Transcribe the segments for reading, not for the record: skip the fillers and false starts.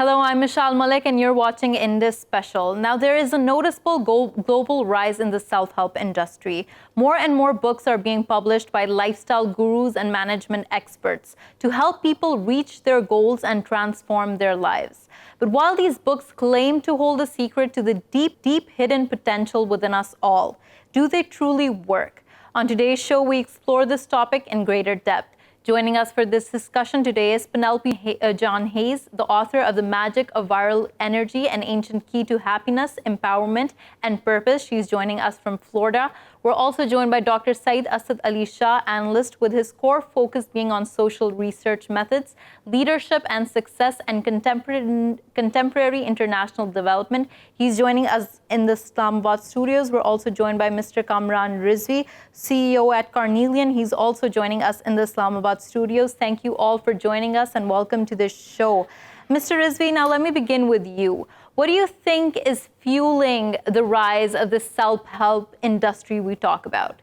Hello, I'm Meshal Malik, and you're watching Indus Special. Now, there is a noticeable global rise in the self-help industry. More and more books are being published by lifestyle gurus and management experts to help people reach their goals and transform their lives. But while these books claim to hold a secret to the deep hidden potential within us all, do they truly work? On today's show, we explore this topic in greater depth. Joining us for this discussion today is Penelope John Hayes, the author of The Magic of Viral Energy, an ancient key to happiness, empowerment, and purpose. She's joining us from Florida. We're also joined by Dr. Syed Asad Ali Shah, analyst, with his core focus being on social research methods, leadership and success, and contemporary international development. He's joining us in the Islamabad studios. We're also joined by Mr. Kamran Rizvi, CEO at Carnelian. He's also joining us in the Islamabad studios. Thank you all for joining us and welcome to this show. Mr. Rizvi, now let me begin with you. What do you think is fueling the rise of the self-help industry we talk about?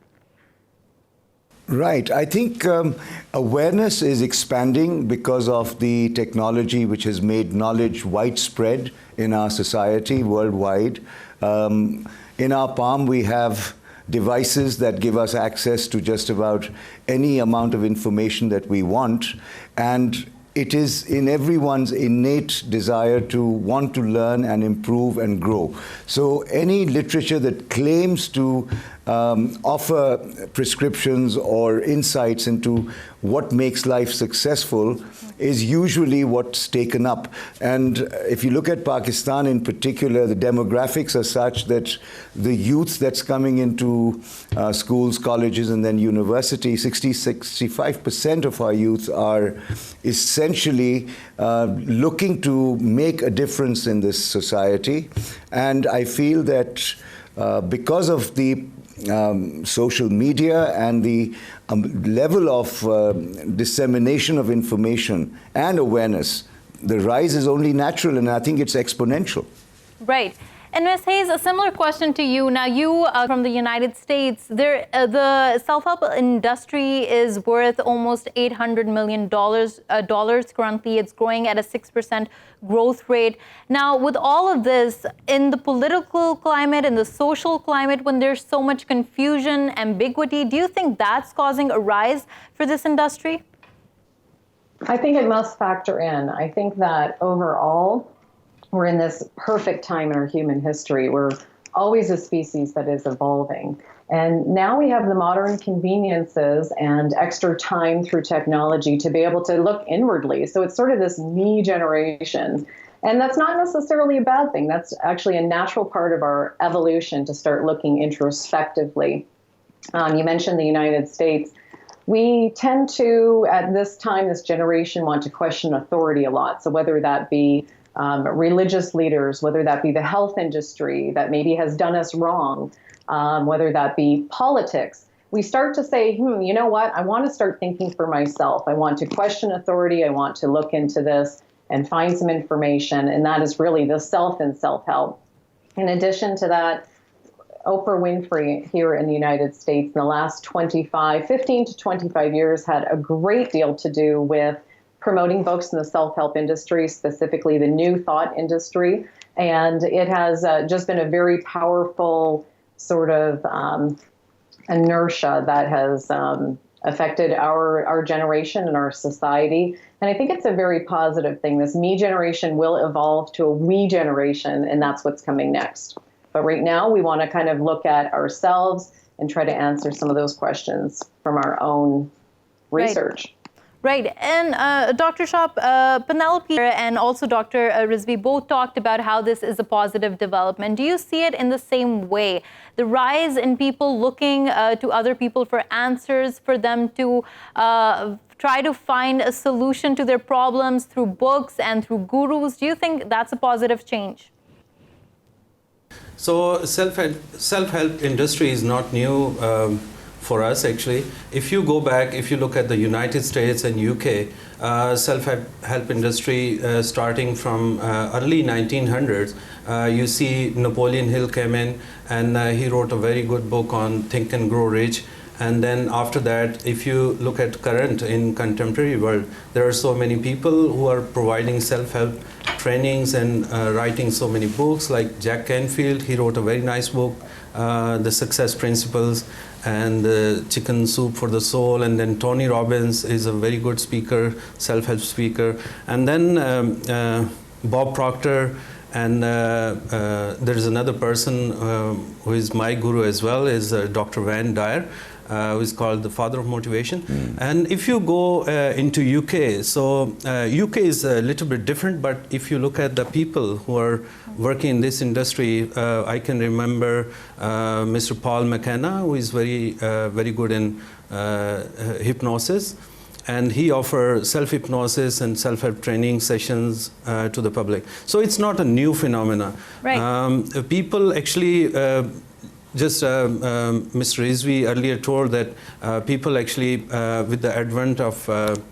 Right. I think awareness is expanding because of the technology which has made knowledge widespread in our society worldwide. In our palm, we have devices that give us access to just about any amount of information that we want. And it is in everyone's innate desire to want to learn and improve and grow. So any literature that claims to offer prescriptions or insights into what makes life successful is usually what's taken up. And if you look at Pakistan in particular, the demographics are such that the youth that's coming into schools, colleges, and then university, 65% of our youth are essentially looking to make a difference in this society. And I feel that because of the social media and the level of dissemination of information and awareness, the rise is only natural, and I think it's exponential. Right. And Ms. Hayes, a similar question to you. Now, you from the United States, the self-help industry is worth almost $800 million. Currently, it's growing at a 6% growth rate. Now, with all of this, in the political climate, in the social climate, when there's so much confusion, ambiguity, do you think that's causing a rise for this industry? I think it must factor in. I think that overall, we're in this perfect time in our human history. We're always a species that is evolving. And now we have the modern conveniences and extra time through technology to be able to look inwardly. So it's sort of this me generation. And that's not necessarily a bad thing. That's actually a natural part of our evolution to start looking introspectively. You mentioned the United States. We tend to, at this time, this generation, want to question authority a lot. So whether that be religious leaders, whether that be the health industry that maybe has done us wrong, whether that be politics, we start to say, you know what, I want to start thinking for myself. I want to question authority. I want to look into this and find some information. And that is really the self and self-help. In addition to that, Oprah Winfrey here in the United States in the last 15 to 25 years had a great deal to do with promoting books in the self-help industry, specifically the New Thought industry. And it has just been a very powerful sort of inertia that has affected our generation and our society. And I think it's a very positive thing. This me generation will evolve to a we generation, and that's what's coming next. But right now, we want to kind of look at ourselves and try to answer some of those questions from our own research. Right. And Dr. Shah, Penelope and also Dr. Rizvi both talked about how this is a positive development. Do you see it in the same way? The rise in people looking to other people for answers, for them to try to find a solution to their problems through books and through gurus. Do you think that's a positive change? So self-help industry is not new for us, actually. If you go back, if you look at the United States and UK, self-help industry starting from early 1900s, you see Napoleon Hill came in and he wrote a very good book on Think and Grow Rich. And then after that, if you look at current in contemporary world, there are so many people who are providing self-help trainings and writing so many books, like Jack Canfield. He wrote a very nice book, The Success Principles, and Chicken Soup for the Soul. And then Tony Robbins is a very good speaker, self-help speaker. And then Bob Proctor. And there is another person who is my guru as well, is Dr. Van Dyer, who is called the father of motivation. And if you go into UK, so UK is a little bit different, but if you look at the people who are working in this industry, I can remember Mr. Paul McKenna, who is very good in hypnosis. And he offers self-hypnosis and self-help training sessions to the public. So it's not a new phenomenon. Right. People actually, Mr. Rizvi earlier told that people actually, with the advent of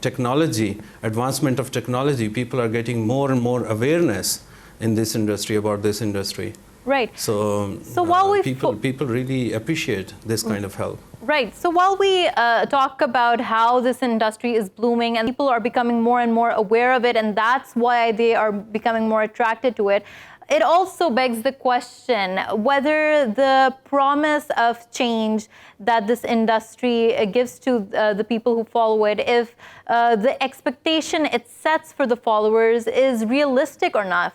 technology, advancement of technology, people are getting more and more awareness in this industry, about this industry. Right. So while people really appreciate this kind of help. Right. So while we talk about how this industry is blooming and people are becoming more and more aware of it, and that's why they are becoming more attracted to it, it also begs the question whether the promise of change that this industry gives to the people who follow it, if the expectation it sets for the followers is realistic or not.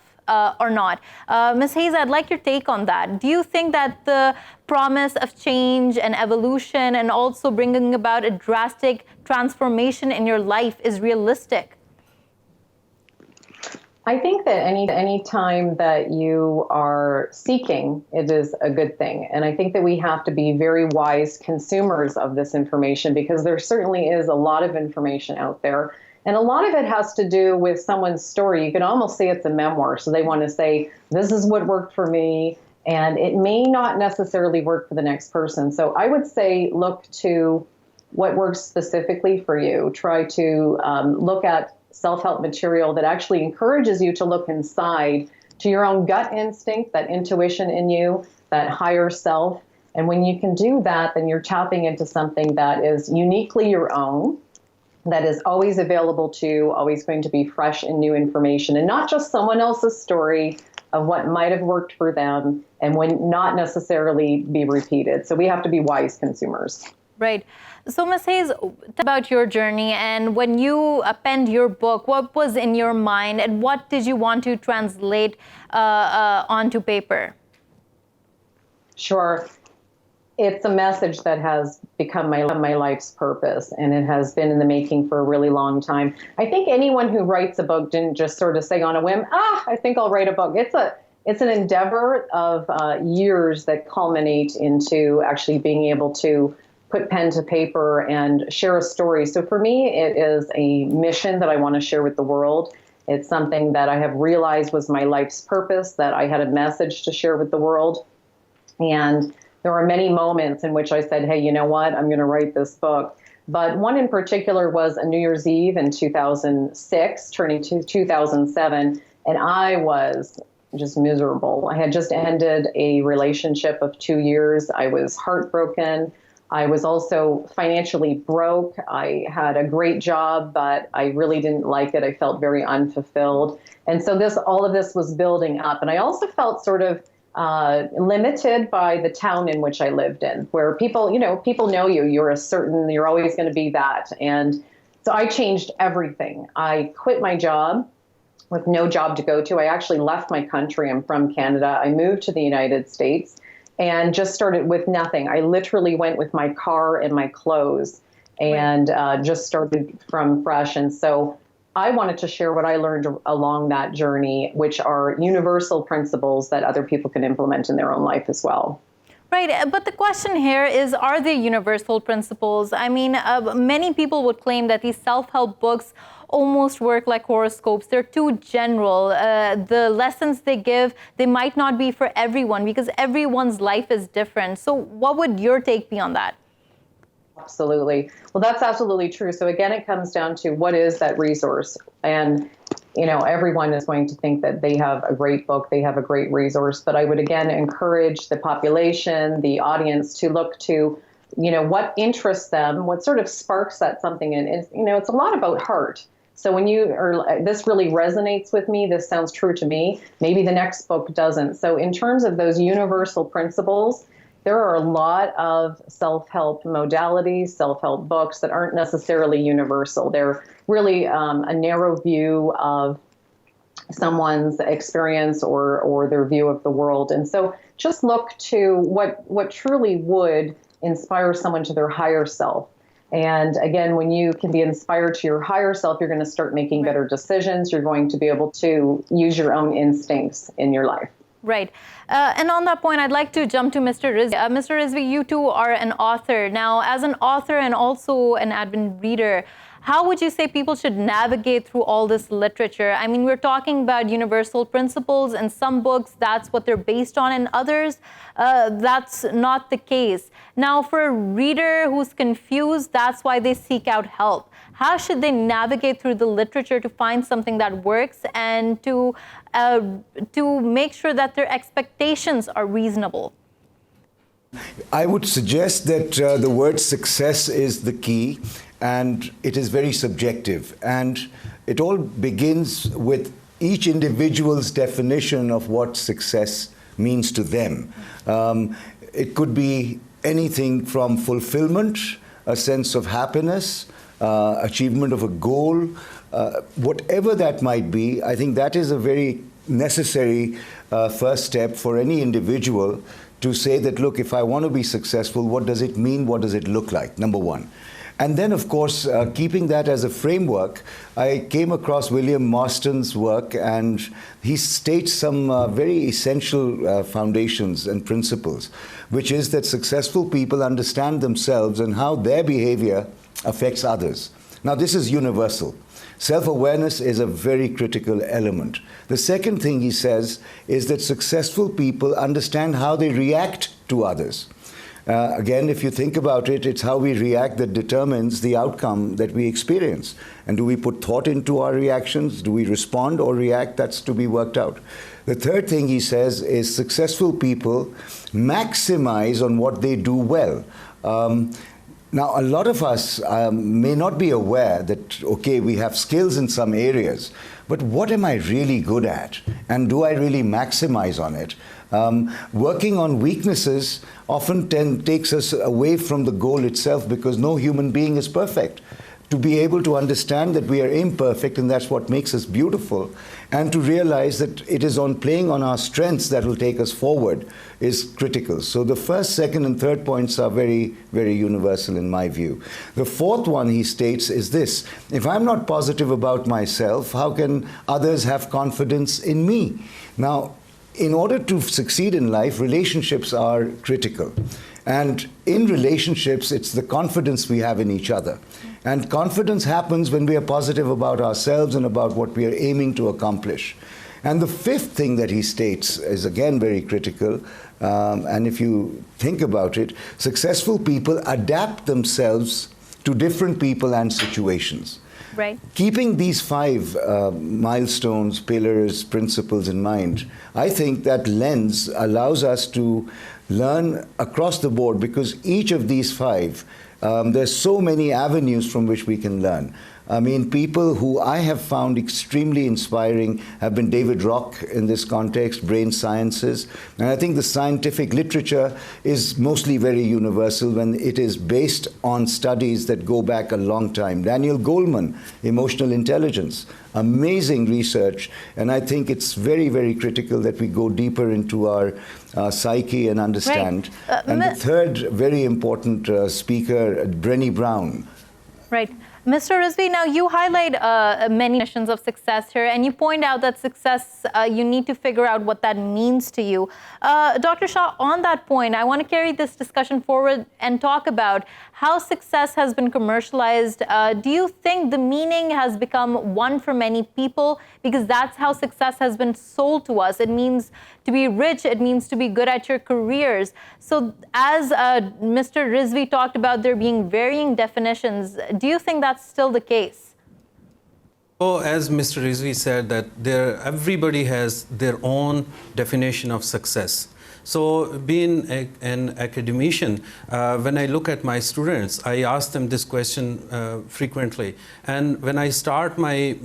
Ms. Hayes, I'd like your take on that. Do you think that the promise of change and evolution and also bringing about a drastic transformation in your life is realistic? I think that any time that you are seeking, it is a good thing. And I think that we have to be very wise consumers of this information, because there certainly is a lot of information out there. And a lot of it has to do with someone's story. You can almost say it's a memoir. So they want to say, this is what worked for me. And it may not necessarily work for the next person. So I would say, look to what works specifically for you. Try to look at self-help material that actually encourages you to look inside to your own gut instinct, that intuition in you, that higher self. And when you can do that, then you're tapping into something that is uniquely your own, that is always available to you, always going to be fresh and new information, and not just someone else's story of what might have worked for them and would not necessarily be repeated. So we have to be wise consumers. Right. So Ms. Hayes, tell about your journey, and when you penned your book, what was in your mind and what did you want to translate onto paper? Sure. It's a message that has become my life's purpose, and it has been in the making for a really long time. I think anyone who writes a book didn't just sort of say on a whim, I think I'll write a book. It's an endeavor of years that culminate into actually being able to put pen to paper and share a story. So for me, it is a mission that I want to share with the world. It's something that I have realized was my life's purpose, that I had a message to share with the world. And there were many moments in which I said, hey, you know what, I'm going to write this book. But one in particular was a New Year's Eve in 2006, turning to 2007, and I was just miserable. I had just ended a relationship of 2 years. I was heartbroken. I was also financially broke. I had a great job, but I really didn't like it. I felt very unfulfilled. And so all of this was building up. And I also felt sort of limited by the town in which I lived in, where people know you, you're always going to be that. And so I changed everything. I quit my job with no job to go to. I actually left my country. I'm from Canada. I moved to the United States and just started with nothing. I literally went with my car and my clothes and just started from fresh. And so I wanted to share what I learned along that journey, which are universal principles that other people can implement in their own life as well. Right, but the question here is, are they universal principles? I mean, many people would claim that these self-help books almost work like horoscopes. They're too general. The lessons they give, they might not be for everyone because everyone's life is different. So what would your take be on that? Absolutely. Well, that's absolutely true. So again, it comes down to what is that resource? And, everyone is going to think that they have a great book, they have a great resource. But I would again encourage the population, the audience to look to, what interests them, what sort of sparks that something in. It's a lot about heart. So when you are, this really resonates with me, this sounds true to me, maybe the next book doesn't. So in terms of those universal principles, there are a lot of self-help modalities, self-help books that aren't necessarily universal. They're really a narrow view of someone's experience or their view of the world. And so just look to what truly would inspire someone to their higher self. And again, when you can be inspired to your higher self, you're going to start making better decisions. You're going to be able to use your own instincts in your life. Right. And on that point, I'd like to jump to Mr. Rizvi. Mr. Rizvi, you too are an author. Now, as an author and also an avid reader, how would you say people should navigate through all this literature? I mean, we're talking about universal principles. In some books, that's what they're based on. In others, that's not the case. Now, for a reader who's confused, that's why they seek out help. How should they navigate through the literature to find something that works and to make sure that their expectations are reasonable? I would suggest that the word success is the key, and it is very subjective. And it all begins with each individual's definition of what success means to them. It could be anything from fulfillment, a sense of happiness, achievement of a goal, whatever that might be. I think that is a very necessary first step for any individual to say that, look, if I want to be successful, what does it mean? What does it look like? Number one. And then, of course, keeping that as a framework, I came across William Marston's work, and he states some very essential foundations and principles, which is that successful people understand themselves and how their behavior affects others. Now, this is universal. Self-awareness is a very critical element. The second thing he says is that successful people understand how they react to others. Again, if you think about it, it's how we react that determines the outcome that we experience. And do we put thought into our reactions? Do we respond or react? That's to be worked out. The third thing he says is successful people maximize on what they do well. Now, a lot of us may not be aware that, okay, we have skills in some areas, but what am I really good at? And do I really maximize on it? Working on weaknesses often takes us away from the goal itself, because no human being is perfect. To be able to understand that we are imperfect, and that's what makes us beautiful, and to realize that it is on playing on our strengths that will take us forward is critical. So the first, second, and third points are very, very universal in my view. The fourth one he states is this: if I'm not positive about myself, how can others have confidence in me? Now, in order to succeed in life, relationships are critical. And in relationships, it's the confidence we have in each other. And confidence happens when we are positive about ourselves and about what we are aiming to accomplish. And the fifth thing that he states is again very critical. And if you think about it, successful people adapt themselves to different people and situations. Right. Keeping these five milestones, pillars, principles in mind, I think that lens allows us to learn across the board, because each of these five, there's so many avenues from which we can learn. I mean, people who I have found extremely inspiring have been David Rock in this context, brain sciences. And I think the scientific literature is mostly very universal when it is based on studies that go back a long time. Daniel Goleman, emotional intelligence, amazing research. And I think it's very, very critical that we go deeper into our psyche and understand. Right. And the third very important speaker, Brené Brown. Right. Mr. Rizvi, now you highlight many definitions of success here, and you point out that success, you need to figure out what that means to you. Dr. Shah, on that point, I want to carry this discussion forward and talk about how success has been commercialized. Do you think the meaning has become one for many people? Because that's how success has been sold to us. It means to be rich. It means to be good at your careers. So as Mr. Rizvi talked about there being varying definitions, do you think that's still the case? So as Mr. Rizvi said, that everybody has their own definition of success. So being an academician, when I look at my students, I ask them this question frequently. And when I start my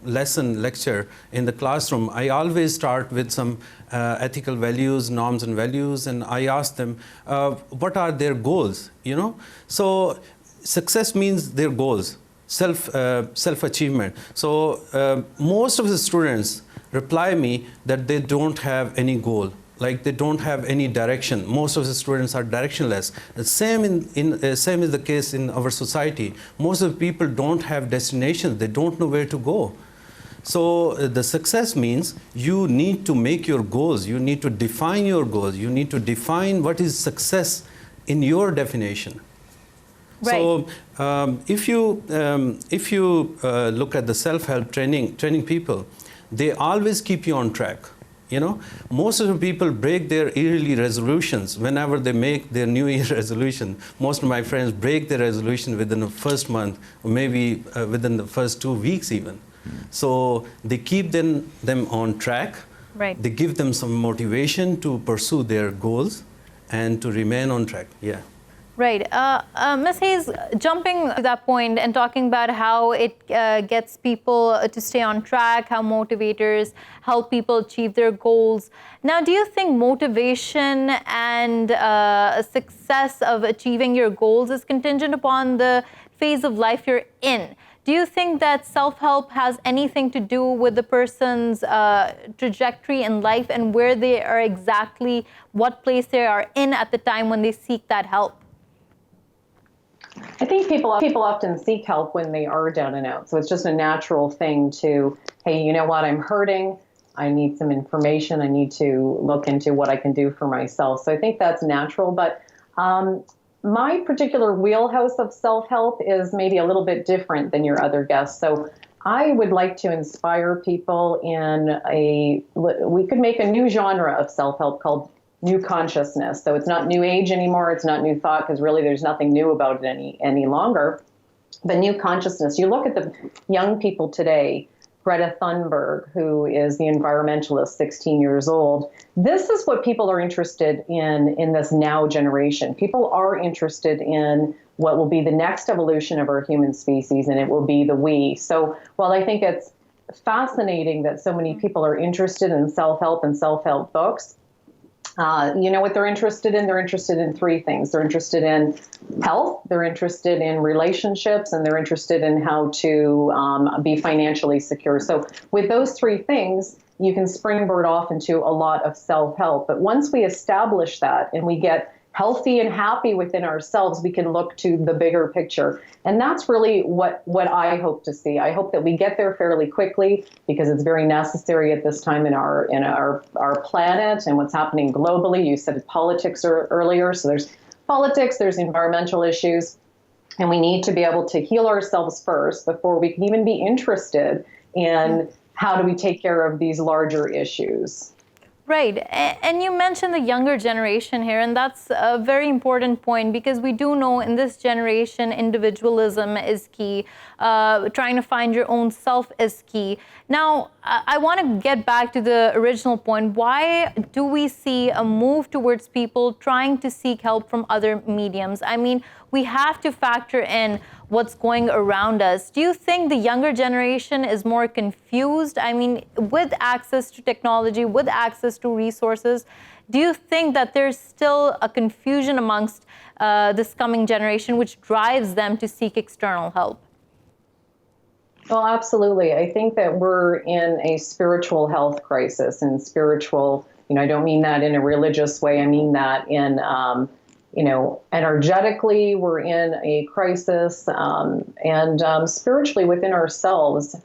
lecture in the classroom, I always start with some ethical values, norms and values, and I ask them what are their goals, you know. So success means their goals, self-achievement. So most of the students reply me that they don't have any goal, like they don't have any direction. Most of the students are directionless. The same is the case in our society. Most of the people don't have destinations. They don't know where to go. So the success means you need to make your goals. You need to define your goals. You need to define what is success in your definition. Right. So if you look at the self-help training people, they always keep you on track. You know, most of the people break their yearly resolutions whenever they make their New Year resolution. Most of my friends break their resolution within the first month, or maybe within the first 2 weeks even. So they keep them on track. Right. They give them some motivation to pursue their goals and to remain on track. Yeah. Right. Ms. Hayes, jumping to that point and talking about how it gets people to stay on track, how motivators help people achieve their goals. Now, do you think motivation and success of achieving your goals is contingent upon the phase of life you're in? Do you think that self-help has anything to do with the person's trajectory in life and where they are exactly, what place they are in at the time when they seek that help? I think people often seek help when they are down and out. So it's just a natural thing to, hey, you know what, I'm hurting. I need some information. I need to look into what I can do for myself. So I think that's natural. But my particular wheelhouse of self-help is maybe a little bit different than your other guests. So I would like to inspire people we could make a new genre of self-help called new consciousness. So it's not new age anymore. It's not new thought, because really there's nothing new about it any longer. But new consciousness. You look at the young people today, Greta Thunberg, who is the environmentalist, 16 years old. This is what people are interested in this now generation. People are interested in what will be the next evolution of our human species, and it will be the we. So while I think it's fascinating that so many people are interested in self-help and self-help books, you know what they're interested in? They're interested in three things. They're interested in health, they're interested in relationships, and they're interested in how to be financially secure. So with those three things, you can springboard off into a lot of self-help. But once we establish that and we get healthy and happy within ourselves, we can look to the bigger picture. And that's really what I hope to see. I hope that we get there fairly quickly, because it's very necessary at this time in our planet and what's happening globally. You said politics earlier, so there's politics, there's environmental issues, and we need to be able to heal ourselves first before we can even be interested in how do we take care of these larger issues. Right. And you mentioned the younger generation here, and that's a very important point, because we do know in this generation, individualism is key. Trying to find your own self is key. Now, I want to get back to the original point. Why do we see a move towards people trying to seek help from other mediums? I mean, we have to factor in what's going around us. Do you think the younger generation is more confused? I mean, with access to technology, with access to resources, do you think that there's still a confusion amongst this coming generation which drives them to seek external help? Well, absolutely. I think that we're in a spiritual health crisis, and spiritual, I don't mean that in a religious way. I mean that in energetically, we're in a crisis, and spiritually within ourselves.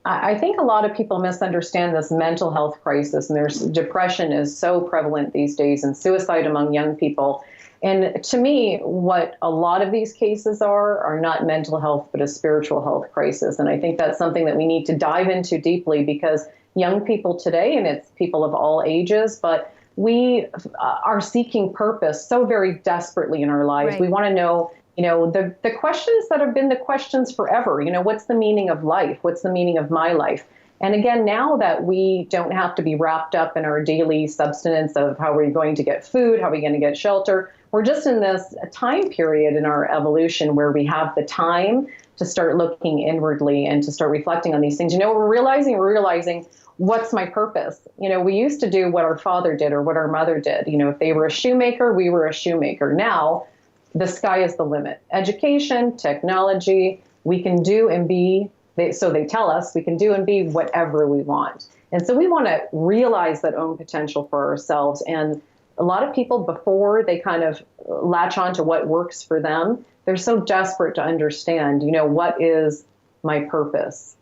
I think a lot of people misunderstand this mental health crisis, and depression is so prevalent these days, and suicide among young people. And to me, what a lot of these cases are not mental health, but a spiritual health crisis. And I think that's something that we need to dive into deeply, because young people today, and it's people of all ages, but we are seeking purpose so very desperately in our lives. Right. We want to know, the questions that have been the questions forever. What's the meaning of life? What's the meaning of my life? And again, now that we don't have to be wrapped up in our daily subsistence of how we're going to get food, how are we going to get shelter, we're just in this time period in our evolution where we have the time to start looking inwardly and to start reflecting on these things. We're realizing what's my purpose? We used to do what our father did or what our mother did. If they were a shoemaker, we were a shoemaker. Now, the sky is the limit. Education, technology, we can do and be, so they tell us, we can do and be whatever we want. And so we want to realize that own potential for ourselves. And a lot of people, before they kind of latch on to what works for them, they're so desperate to understand, what is my purpose?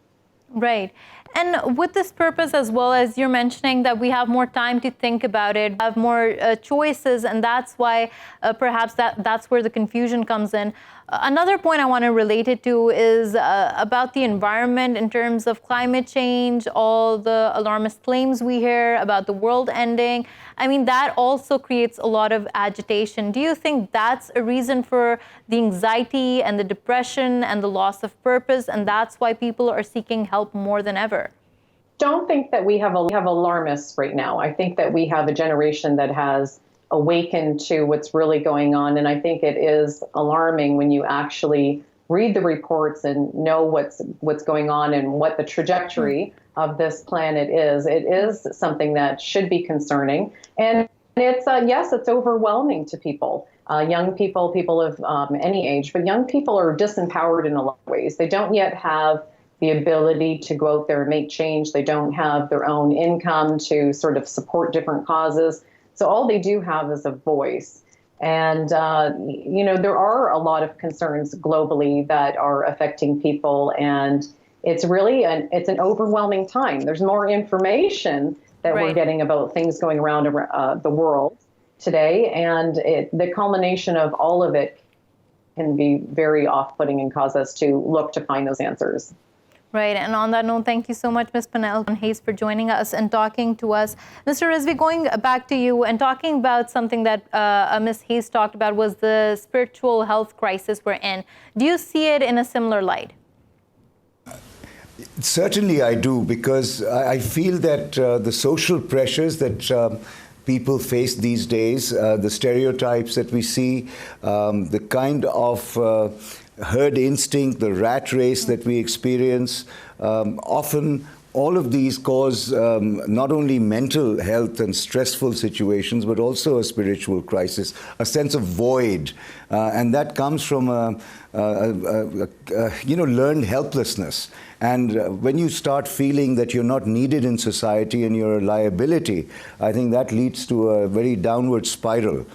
Right. And with this purpose, as well as you're mentioning that we have more time to think about it, have more choices, and that's why perhaps that's where the confusion comes in. Another point I want to relate it to is about the environment in terms of climate change, all the alarmist claims we hear about the world ending. I mean, that also creates a lot of agitation. Do you think that's a reason for the anxiety and the depression and the loss of purpose, and that's why people are seeking help more than ever? Don't think that we have alarmists right now. I think that we have a generation that has awakened to what's really going on. And I think it is alarming when you actually read the reports and know what's going on and what the trajectory of this planet is. It is something that should be concerning. And it's, yes, it's overwhelming to people. Young people of any age, but young people are disempowered in a lot of ways. They don't yet have the ability to go out there and make change. They don't have their own income to sort of support different causes. So all they do have is a voice. And, there are a lot of concerns globally that are affecting people. And it's really it's an overwhelming time. There's more information that we're getting about things going around the world today. And the culmination of all of it can be very off-putting and cause us to look to find those answers. Right. And on that note, thank you so much, Ms. Penelope Hayes, for joining us and talking to us. Mr. Rizvi, going back to you and talking about something that Ms. Hayes talked about was the spiritual health crisis we're in. Do you see it in a similar light? Certainly I do, because I feel that the social pressures that people face these days, the stereotypes that we see, the kind of herd instinct, the rat race that we experience, often all of these cause not only mental health and stressful situations, but also a spiritual crisis, a sense of void. And that comes from learned helplessness. And when you start feeling that you're not needed in society and you're a liability, I think that leads to a very downward spiral.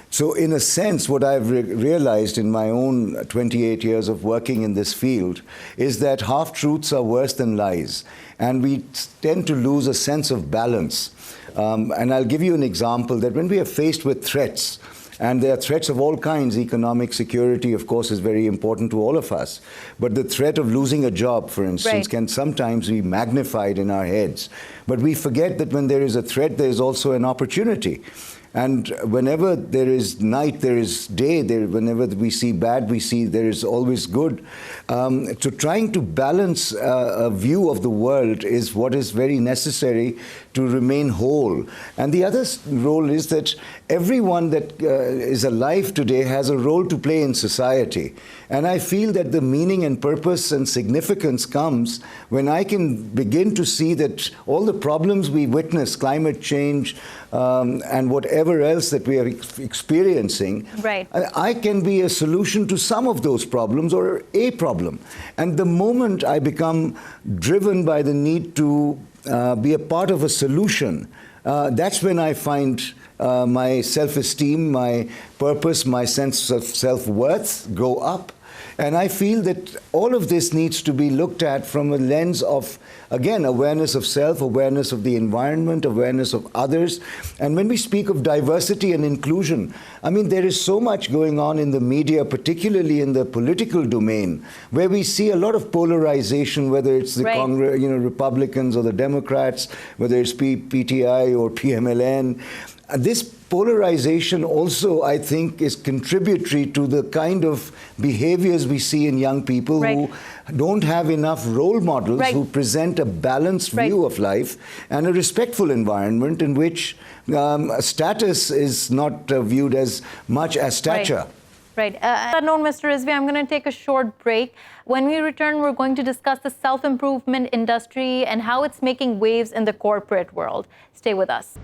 So in a sense, what I've realized in my own 28 years of working in this field is that half-truths are worse than lies. And we tend to lose a sense of balance. And I'll give you an example that when we are faced with threats, and there are threats of all kinds. Economic security, of course, is very important to all of us. But the threat of losing a job, for instance, can sometimes be magnified in our heads. But we forget that when there is a threat, there is also an opportunity. And whenever there is night, there is day. Whenever we see bad, we see there is always good. So trying to balance a view of the world is what is very necessary to remain whole. And the other role is that everyone that is alive today has a role to play in society. And I feel that the meaning and purpose and significance comes when I can begin to see that all the problems we witness, climate change, and whatever else that we are experiencing, I can be a solution to some of those problems or a problem. And the moment I become driven by the need to be a part of a solution, that's when I find my self-esteem, my purpose, my sense of self-worth go up. And I feel that all of this needs to be looked at from a lens of, again, awareness of self, awareness of the environment, awareness of others. And when we speak of diversity and inclusion, I mean, there is so much going on in the media, particularly in the political domain, where we see a lot of polarization, whether it's the Republicans or the Democrats, whether it's PTI or PMLN. this polarization also, I think, is contributory to the kind of behaviors we see in young people who don't have enough role models who present a balanced view of life and a respectful environment in which status is not viewed as much as stature. Right. Unknown, Mr. Rizvi, I'm going to take a short break. When we return, we're going to discuss the self-improvement industry and how it's making waves in the corporate world. Stay with us.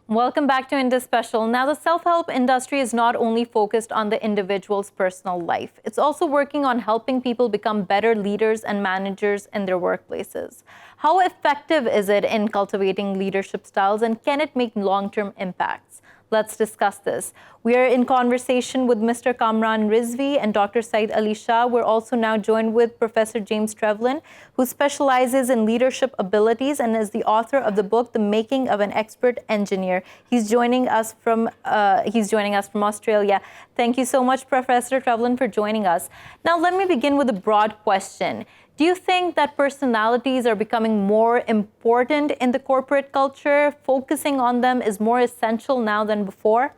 Welcome back to Indus Special. Now, the self-help industry is not only focused on the individual's personal life. It's also working on helping people become better leaders and managers in their workplaces. How effective is it in cultivating leadership styles, and can it make long-term impacts? Let's discuss this. We are in conversation with Mr. Kamran Rizvi and Dr. Syed Shah. We're also now joined with Professor James Trevelyan, who specializes in leadership abilities and is the author of the book, The Making of an Expert Engineer. He's joining us from Australia. Thank you so much, Professor Trevelyan, for joining us. Now, let me begin with a broad question. Do you think that personalities are becoming more important in the corporate culture? Focusing on them is more essential now than before?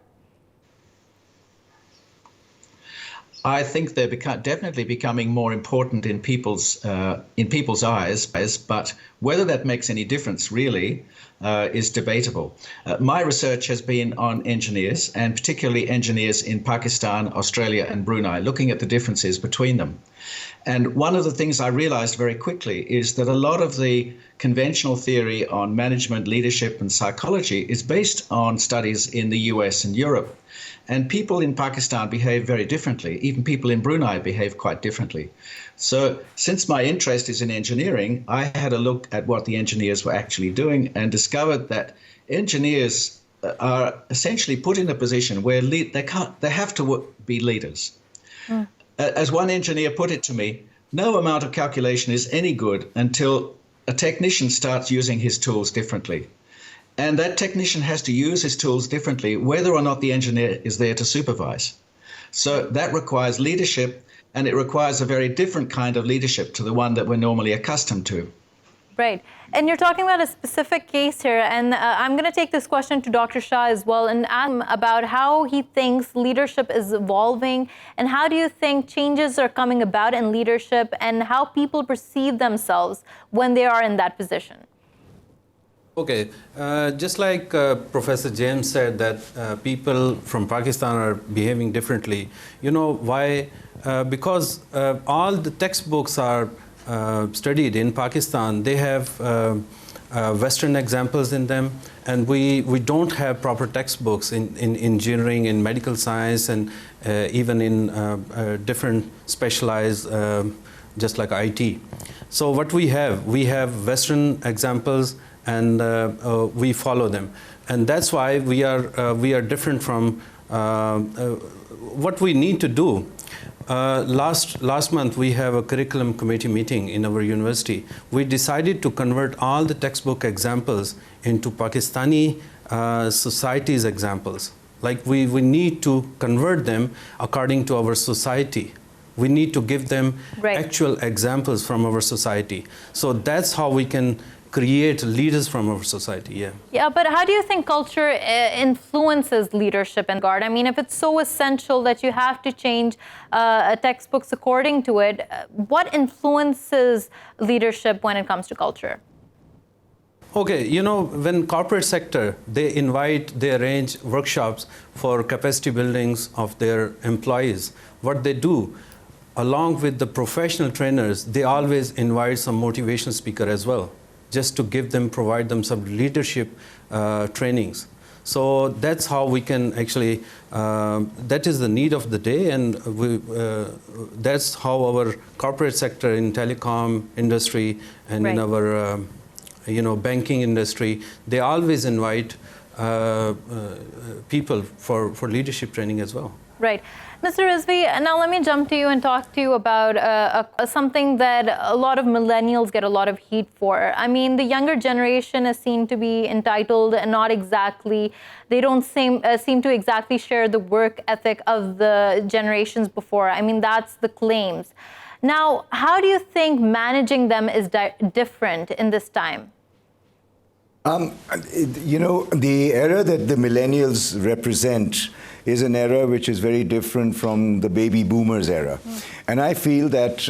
I think they're definitely becoming more important in people's eyes, but whether that makes any difference really is debatable. My research has been on engineers, and particularly engineers in Pakistan, Australia, and Brunei, looking at the differences between them. And one of the things I realized very quickly is that a lot of the conventional theory on management, leadership, and psychology is based on studies in the US and Europe. And people in Pakistan behave very differently. Even people in Brunei behave quite differently. So since my interest is in engineering, I had a look at what the engineers were actually doing and discovered that engineers are essentially put in a position where they have to be leaders. As one engineer put it to me, no amount of calculation is any good until a technician starts using his tools differently. And that technician has to use his tools differently, whether or not the engineer is there to supervise. So that requires leadership, and it requires a very different kind of leadership to the one that we're normally accustomed to. Right. And you're talking about a specific case here, and I'm going to take this question to Dr. Shah as well and ask him about how he thinks leadership is evolving, and how do you think changes are coming about in leadership and how people perceive themselves when they are in that position. Okay, just like Professor James said that people from Pakistan are behaving differently. You know why? Because all the textbooks are studied in Pakistan. They have Western examples in them, and we don't have proper textbooks in engineering, in medical science, and even in different specialized, just like IT. So what we have Western examples, and we follow them, and that's why we are different from what we need to do. Last month we have a curriculum committee meeting in our university. We decided to convert all the textbook examples into Pakistani society's examples. Like we need to convert them according to our society. We need to give them actual examples from our society. So that's how we can create leaders from our society. Yeah, but how do you think culture influences leadership in guard? I mean, if it's so essential that you have to change textbooks according to it, what influences leadership when it comes to culture? Okay, you know, when corporate sector, they arrange workshops for capacity buildings of their employees. What they do, along with the professional trainers, they always invite some motivational speaker as well, just to provide them some leadership trainings. So that's how we can actually, that is the need of the day, and that's how our corporate sector in telecom industry and in our banking industry, they always invite people for leadership training as well. Right. Mr. Rizvi, now let me jump to you and talk to you about something that a lot of millennials get a lot of heat for. I mean, the younger generation is seen to be entitled and not exactly, they don't seem to exactly share the work ethic of the generations before. I mean, that's the claims. Now, how do you think managing them is different in this time? You know, the era that the millennials represent is an era which is very different from the baby boomers era. And I feel that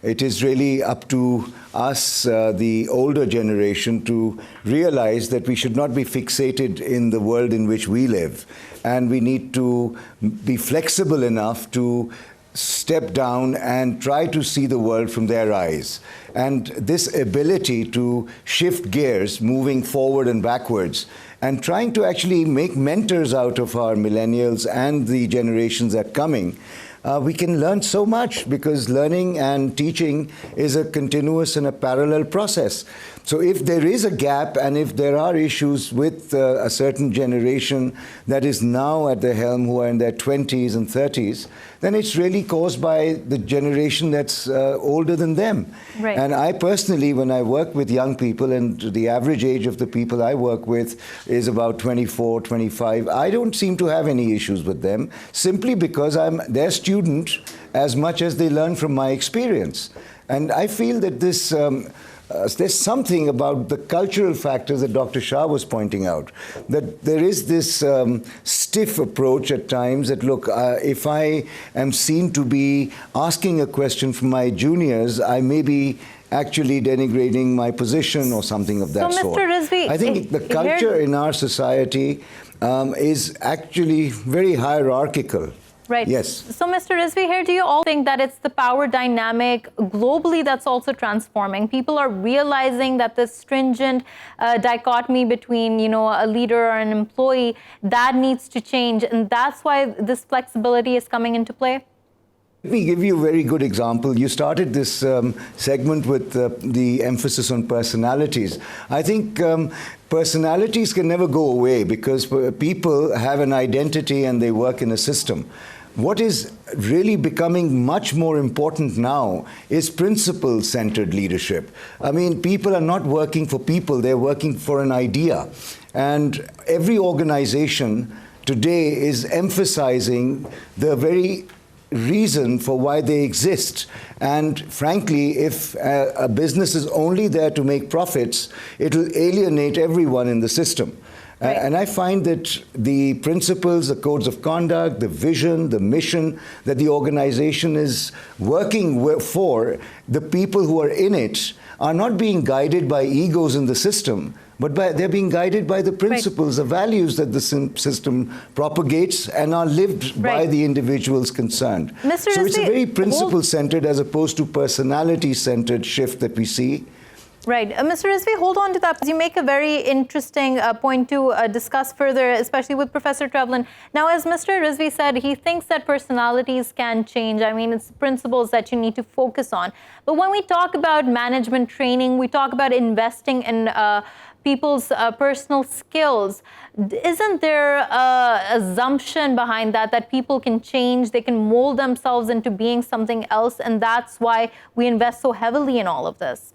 it is really up to us, the older generation, to realize that we should not be fixated in the world in which we live. And we need to be flexible enough to step down and try to see the world from their eyes. And this ability to shift gears, moving forward and backwards, and trying to actually make mentors out of our millennials and the generations that are coming, we can learn so much, because learning and teaching is a continuous and a parallel process. So if there is a gap and if there are issues with a certain generation that is now at the helm, who are in their 20s and 30s, then it's really caused by the generation that's older than them. Right. And I personally, when I work with young people, and the average age of the people I work with is about 24, 25, I don't seem to have any issues with them, simply because I'm their student as much as they learn from my experience. And I feel that this there's something about the cultural factors that Dr. Shah was pointing out, that there is this stiff approach at times that, look, if I am seen to be asking a question from my juniors, I may be actually denigrating my position or something of that sort. Mr. Rizvi, I think the culture in our society is actually very hierarchical. Right. Yes. So, Mr. Rizvi, here, do you all think that it's the power dynamic globally that's also transforming? People are realizing that this stringent dichotomy between, you know, a leader or an employee, that needs to change, and that's why this flexibility is coming into play? Let me give you a very good example. You started this segment with the emphasis on personalities. I think personalities can never go away, because people have an identity and they work in a system. What is really becoming much more important now is principle-centered leadership. I mean, people are not working for people, they're working for an idea. And every organization today is emphasizing the very reason for why they exist. And frankly, if a business is only there to make profits, it will alienate everyone in the system. Right. And I find that the principles, the codes of conduct, the vision, the mission that the organization is working for, the people who are in it are not being guided by egos in the system, but they're being guided by the principles, the values that the system propagates and are lived by the individuals concerned. Mr. So it's a Rizvi, very principle-centered as opposed to personality-centered shift that we see. Right. Mr. Rizvi, hold on to that, because you make a very interesting point to discuss further, especially with Professor Trevelyan. Now, as Mr. Rizvi said, he thinks that personalities can change. I mean, it's principles that you need to focus on. But when we talk about management training, we talk about investing in people's personal skills. Isn't there an assumption behind that, that people can change, they can mold themselves into being something else, and that's why we invest so heavily in all of this?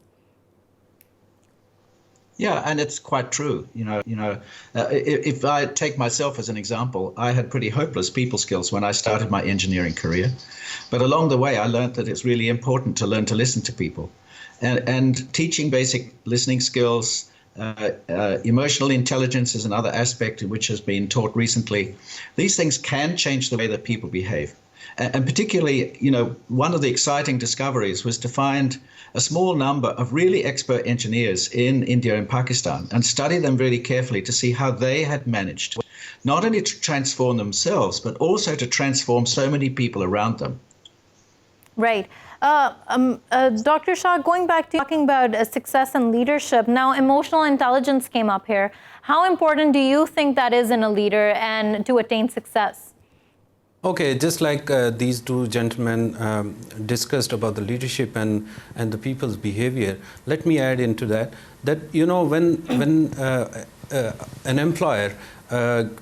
Yeah, and it's quite true. If I take myself as an example, I had pretty hopeless people skills when I started my engineering career. But along the way, I learned that it's really important to learn to listen to people. And teaching basic listening skills, emotional intelligence is another aspect which has been taught recently. These things can change the way that people behave. And particularly, one of the exciting discoveries was to find a small number of really expert engineers in India and Pakistan and study them really carefully to see how they had managed not only to transform themselves, but also to transform so many people around them. Right. Dr. Shah, going back to talking about success and leadership, now emotional intelligence came up here. How important do you think that is in a leader and to attain success? Okay, just like these two gentlemen discussed about the leadership and the people's behavior, let me add into that when an employer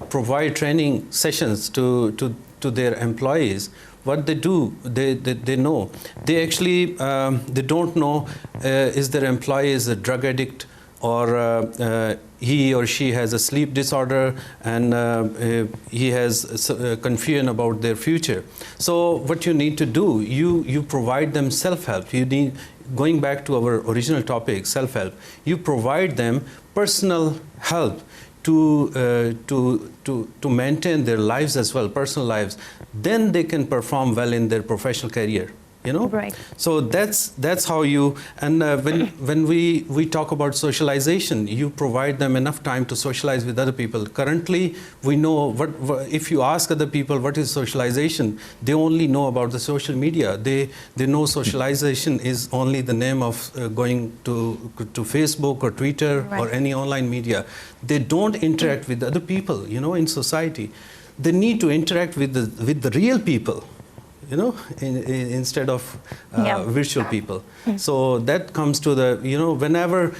provide training sessions to their employees, what they do, they know. They actually, they don't know is their employee is a drug addict or he or she has a sleep disorder, and he has confusion about their future. So what you need to do, you provide them self-help. You need, going back to our original topic, self-help, you provide them personal help to maintain their lives as well, personal lives. Then they can perform well in their professional career. You know, right? So that's how you, and when we talk about socialization, you provide them enough time to socialize with other people. Currently, we know what if you ask other people what is socialization, they only know about the social media. They know socialization is only the name of going to Facebook or Twitter, right, or any online media. They don't interact with other people, you know, in society. They need to interact with the real people, you know, instead of virtual people. So that comes to the, you know, whenever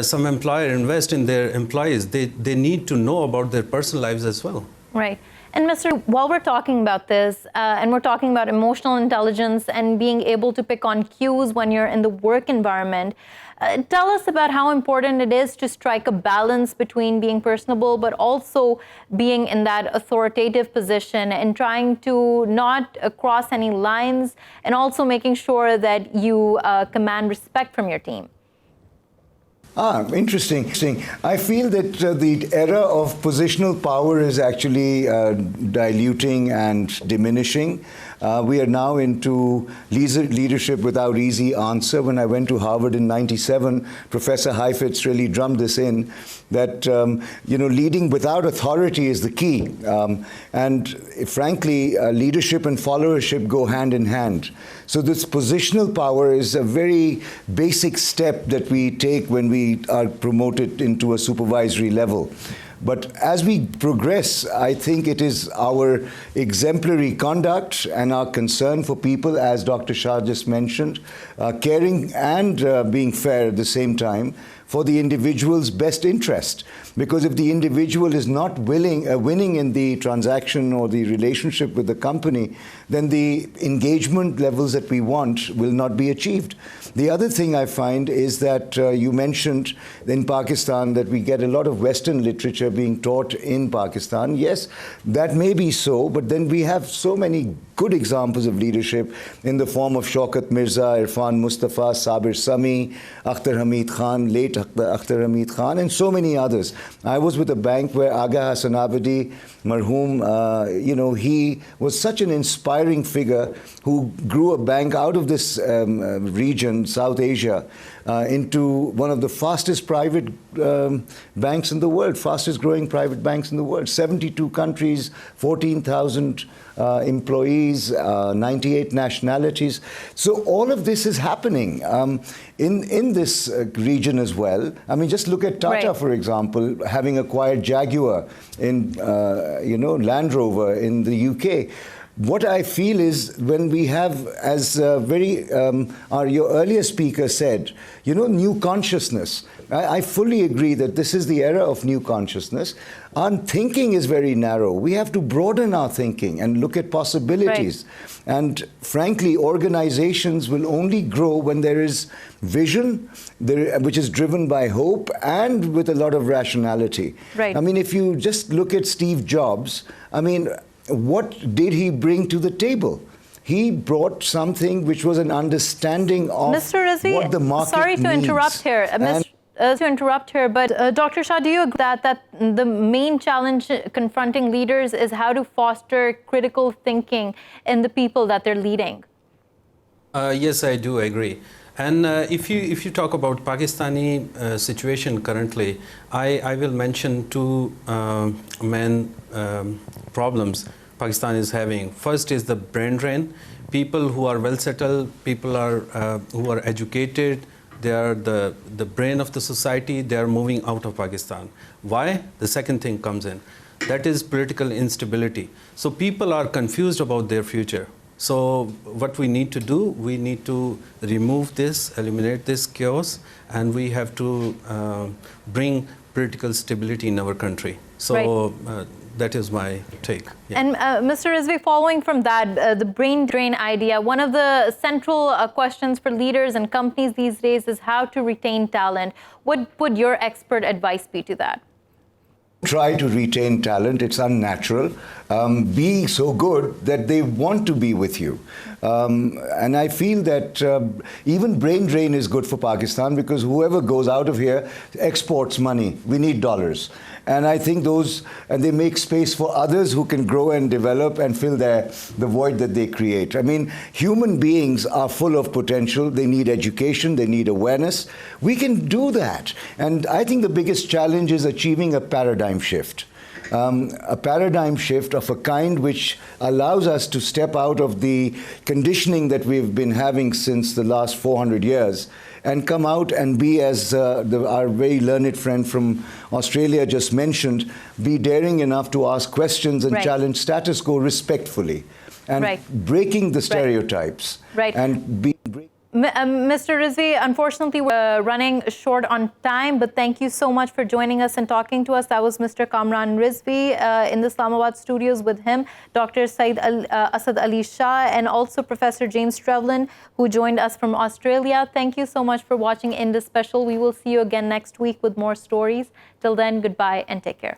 some employer invests in their employees, they need to know about their personal lives as well. Right. And Mr., while we're talking about this, and we're talking about emotional intelligence and being able to pick on cues when you're in the work environment, tell us about how important it is to strike a balance between being personable but also being in that authoritative position and trying to not cross any lines, and also making sure that you command respect from your team. Interesting. I feel that the era of positional power is actually diluting and diminishing. We are now into leadership without easy answer. When I went to Harvard in '97, Professor Heifetz really drummed this in, that you know, leading without authority is the key. And frankly, leadership and followership go hand in hand. So this positional power is a very basic step that we take when we are promoted into a supervisory level. But as we progress, I think it is our exemplary conduct and our concern for people, as Dr. Shah just mentioned, caring and being fair at the same time, for the individual's best interest. Because if the individual is not winning in the transaction or the relationship with the company, then the engagement levels that we want will not be achieved. The other thing I find is that you mentioned in Pakistan that we get a lot of Western literature being taught in Pakistan. Yes, that may be so, but then we have so many good examples of leadership in the form of Shaukat Mirza, Irfan Mustafa, Sabir Sami, Akhtar Hamid Khan, late Akhtar Hamid Khan, and so many others. I was with a bank where Aga Hassanabadi, marhum, you know, he was such an inspiring figure who grew a bank out of this region, South Asia, into one of the fastest private banks in the world, fastest growing private banks in the world. 72 countries, 14,000 employees, 98 nationalities. So all of this is happening in this region as well. I mean, just look at Tata, right, for example, having acquired Jaguar in, you know, Land Rover in the UK. What I feel is when we have, as your earlier speaker said, you know, new consciousness. I fully agree that this is the era of new consciousness. Our thinking is very narrow. We have to broaden our thinking and look at possibilities. Right. And frankly, organizations will only grow when there is vision, which is driven by hope and with a lot of rationality. Right. I mean, if you just look at Steve Jobs, I mean, what did he bring to the table? He brought something which was an understanding of Mr. Rizvi, what the market sorry to needs. interrupt here. But Dr. Shah, do you agree that the main challenge confronting leaders is how to foster critical thinking in the people that they're leading? Yes, I do agree. And if you talk about Pakistani situation currently, I will mention two main problems Pakistan is having. First is the brain drain. People who are well settled, people who are educated, they are the brain of the society, they are moving out of Pakistan. Why? The second thing comes in. That is political instability. So people are confused about their future. So what we need to do, we need to remove this, eliminate this chaos, and we have to bring political stability in our country. So that is my take. Yeah. And Mr. Rizvi, following from that, the brain drain idea, one of the central questions for leaders and companies these days is how to retain talent. What would your expert advice be to that? Try to retain talent. It's unnatural. Be so good that they want to be with you. And I feel that even brain drain is good for Pakistan, because whoever goes out of here exports money. We need dollars. And I think and they make space for others who can grow and develop and fill the void that they create. I mean, human beings are full of potential. They need education. They need awareness. We can do that. And I think the biggest challenge is achieving a paradigm shift. A paradigm shift of a kind which allows us to step out of the conditioning that we've been having since the last 400 years and come out and be, as our very learned friend from Australia just mentioned, be daring enough to ask questions and challenge status quo respectfully, and breaking the stereotypes. And Mr. Rizvi, unfortunately, we're running short on time, but thank you so much for joining us and talking to us. That was Mr. Kamran Rizvi in the Islamabad studios. With him, Dr. Syed Asad Ali Shah, and also Professor James Trevelyan, who joined us from Australia. Thank you so much for watching Indus Special. We will see you again next week with more stories. Till then, goodbye and take care.